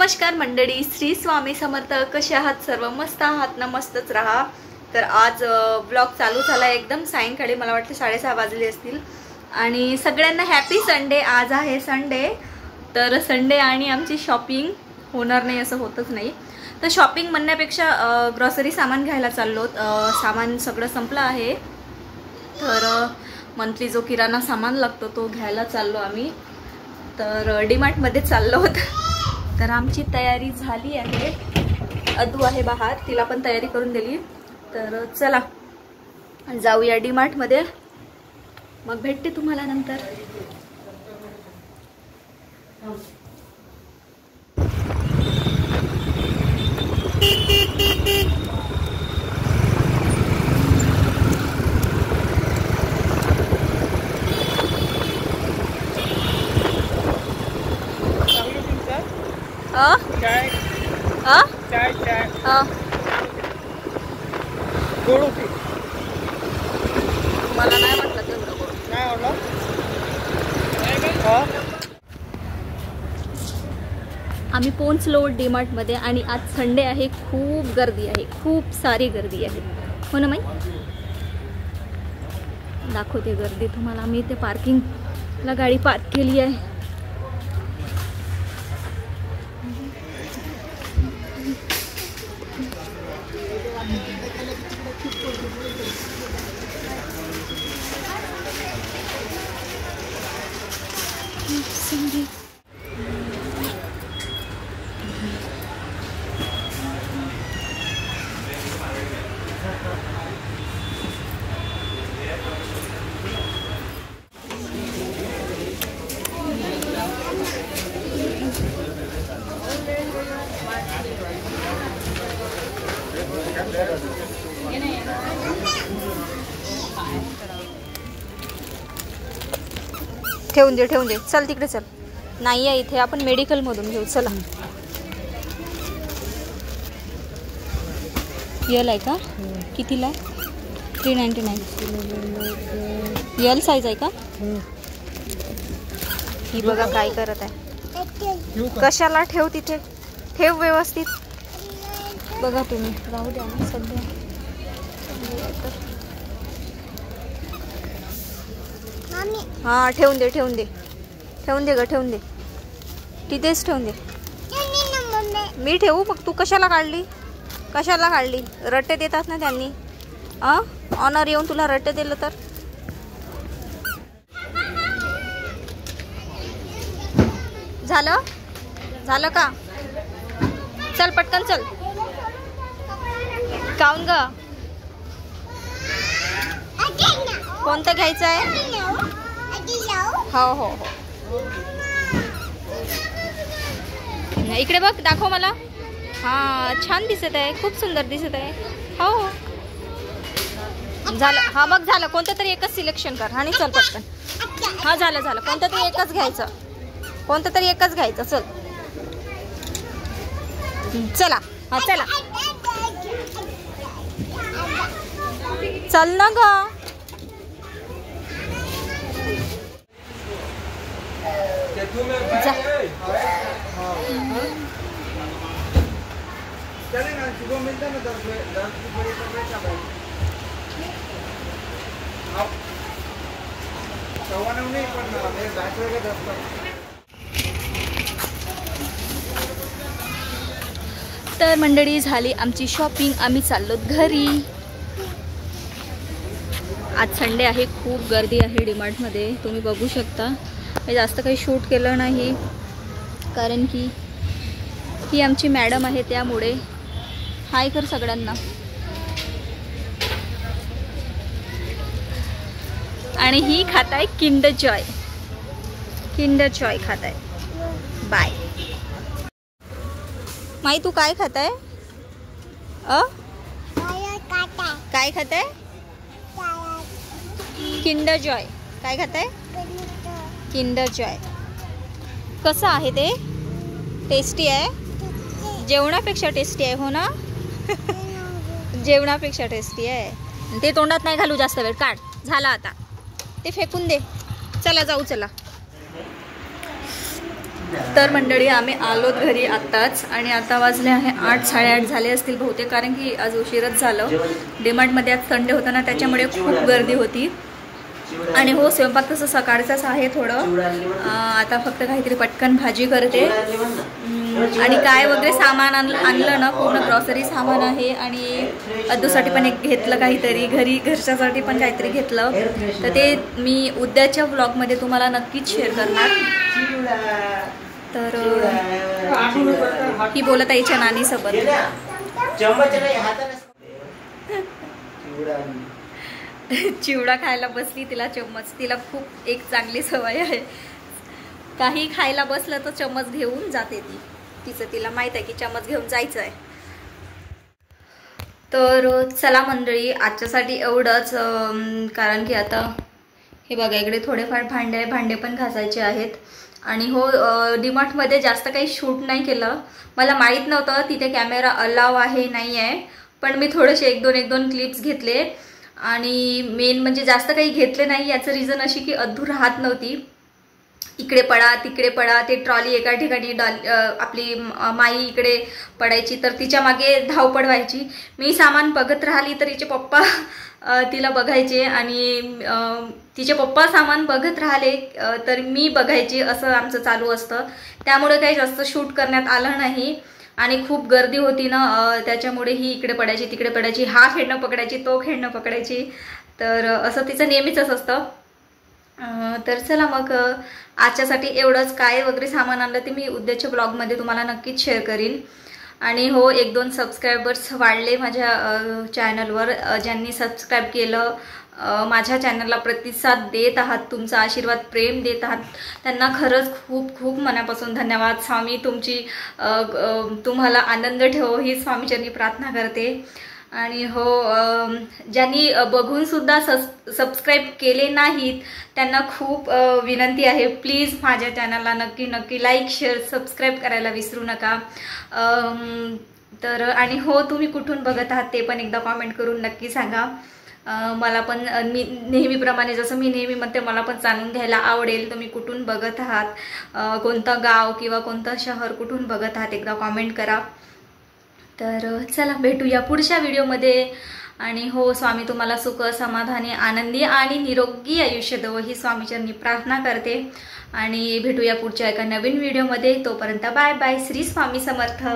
नमस्कार मंडळी, श्री स्वामी समर्थ. कसे आहात सर्व? मस्त आहात ना? मस्तच राहा. तर आज ब्लॉग चालू झाला एकदम सायंकाळी, मला वाटतं 6:30 वाजले असतील. आणि सगळ्यांना हॅपी संडे. आज आहे संडे, तर संडे आणि आमची शॉपिंग होणार नाही असं होतच नाही. तर शॉपिंग म्हणण्यापेक्षा ग्रॉसरी सामान घ्यायला चाललो. सामान सगळं संपलं आहे, तर मंथली जो किराणा सामान लागतो तो घ्यायला चाललो आम्ही. तर डीमार्टमध्ये चाललो होतं. तर आमची तयारी झाली आहे. अदू आहे बाहेर, तिला पण तयारी करून दिली. तर चला जाऊया डीमार्टमध्ये, मग भेटते तुम्हाला नंतर. मला नाही म्हटलं तेवढं नाही आवडलं. आम्ही पोहोचलो डीमार्टमध्ये आणि आज संडे आहे. खूप गर्दी आहे, खूप सारी गर्दी आहे. हो ना माई? दाखवते गर्दी तुम्हाला. आम्ही इथे पार्किंगला गाडी पार्क केली आहे. ठेवून दे चल तिकडे चल. नाही आहे इथे, आपण मेडिकल मधून घेऊ. चला. यल आहे का? कितीला? 399. यल साईज आहे का? ही बघा काय करत आहे. कशाला? ठेव तिथे, ठेव व्यवस्थित. बघा तुम्ही, राहू द्या ना सध्या. हा ठेवून दे ग. तिथेच ठेवून दे. मी ठेवू? मग तू कशाला काढली? रट्टे देतात ना त्यांनी. ऑनर येऊन तुला रट्टे दिलं तर? झालं का? चल पटकन चल. काऊन ग? कोणतं घ्यायचं आहे? हो. इकडे बघ, दाखव मला. हा छान दिसत आहे, खूप सुंदर दिसत आहे. हो झालं. हा बघ झालं. कोणतं तरी एकच सिलेक्शन कर आणि चल पटकन. हा झालं. कोणतं तरी एकच घ्यायचं. चल चला. हा चला चल ना ग. तर मंडळी झाली आमची शॉपिंग. आम्ही चाललो घरी. आज संडे आहे, खूप गर्दी आहे डीमार्टमध्ये. तुम्ही बघू शकता. मी जास्त काही शूट केलं नाही, कारण की ही आमची मॅडम आहे, त्यामुळे. हाय कर सगळ्यांना. आणि ही खात आहे किंडर जॉय खात आहे. बाय माई. तू काय खात आहे? काय खात आहे? Kinder Joy. काय खात आहे? Kinder Joy. कसं आहे ते? टेस्टी आहे? जेवणापेक्षा टेस्टी आहे. हो ना? जेवणापेक्षा टेस्टी आहे. ते तोंडात नाही घालू जास्त वेळ. काढ. झाला आता. ते फेकून दे. चला जाऊ. चला तर मंडळी आम्ही आलोत घरी आत्ताच आणि आता वाजले आहे 8 साडेआठ झाले असतील बहुतेक, कारण की आज उशीरच झालं. डीमार्टमध्ये आज संडे होता ना, त्याच्यामुळे खूप गर्दी होती. आणि हो, स्वयंपाक तसं सकाळचाच आहे थोडं. आता फक्त काहीतरी पटकन भाजी करते आणि काय वगैरे सामान आणलं ना, पूर्ण ग्रॉसरी सामान आहे. आणि अद्दूसाठी पण एक घेतलं काहीतरी, घरच्यासाठी पण काहीतरी घेतलं. तर ते मी उद्याच्या व्लॉगमध्ये तुम्हाला नक्कीच शेअर करणार. तर ही बोलत आईच्या नानीसोबत. चिवडा खायला बसली, तिला चम्मच. तिला खूप एक चांगली सवय आहे, काही खायला बसलं तर चम्मच घेऊन जाते ती. तिला माहित आहे की चम्मच घेऊन जायचं आहे. तर चला मंडळी, आजच्यासाठी एवढंच. कारण की आता हे बघा, इकडे थोडेफार भांडे पण घासायचे आहेत. आणि हो, डीमार्टमध्ये जास्त काही शूट नाही केलं. मला माहीत नव्हतं तिथे कॅमेरा अलाव आहे नाही आहे, पण मी थोडेसे एक दोन क्लिप्स घेतले. आणि मेन म्हणजे जास्त काही घेतले नाही. याचं रिझन अशी की अद्दू राहत नव्हती, इकडे पडा तिकडे पडा. ते ट्रॉली एका ठिकाणी आपली माई इकडे पडायची, तर तिच्या मागे धावपळ व्हायची. मी सामान बघत राहिली तर तिचे पप्पा तिला बघायचे, आणि तिचे पप्पा सामान बघत राहिले तर मी बघायचे. असं आमचं चालू असतं. त्यामुळे काही जास्त शूट करण्यात आलं नाही. आणि खूप गर्दी होती ना, त्याच्यामुळे ही इकडे पडायची तिकडे पडायची, हा खेळणं पकडायची तो खेळणं पकडायची. तर असं तिचं नेहमीच असतं. तर चला मग, आजच्यासाठी एवढंच. काय वगैरे सामान आणलं ते मी उद्याच्या ब्लॉगमध्ये तुम्हाला नक्कीच शेअर करीन. आणि हो, 1-2 सबस्क्रायबर्स वाढले माझ्या चॅनलवर. ज्यांनी सबस्क्राईब केलं, माझ्या चॅनलला प्रतिसाद देत आहात, तुमचा आशीर्वाद प्रेम देत आहात, त्यांना खरंच खूप खूप मनापासून धन्यवाद. स्वामी तुम्हाला आनंद ठेवो ही स्वामीचरणी प्रार्थना करते. आणि हो, ज्यांनी बघून सुद्धा सबस्क्राईब केले नाहीत त्यांना खूप विनंती आहे, प्लीज माझ्या चॅनलला नक्की लाईक शेअर सबस्क्राईब करायला विसरू नका. तर आणि हो, तुम्ही कुठून बघत आहात ते पण एकदा कॉमेंट करून नक्की सांगा. मला पण मी नेहमीप्रमाणे जसं मी नेहमी म्हणते, मला पण जाणून घ्यायला आवडेल तुम्ही कुठून बघत आहात, कोणतं गाव किंवा कोणतं शहर कुठून बघत आहात, एकदा कॉमेंट करा. तर चला, भेटूया पुढच्या व्हिडिओमध्ये. आणि हो, स्वामी तुम्हाला सुख समाधानी आनंदी आणि निरोगी आयुष्य देवो ही स्वामीचरणी प्रार्थना करते. आणि भेटूया पुढच्या एका नवीन व्हिडिओमध्ये. तोपर्यंत बाय बाय. श्री स्वामी समर्थ.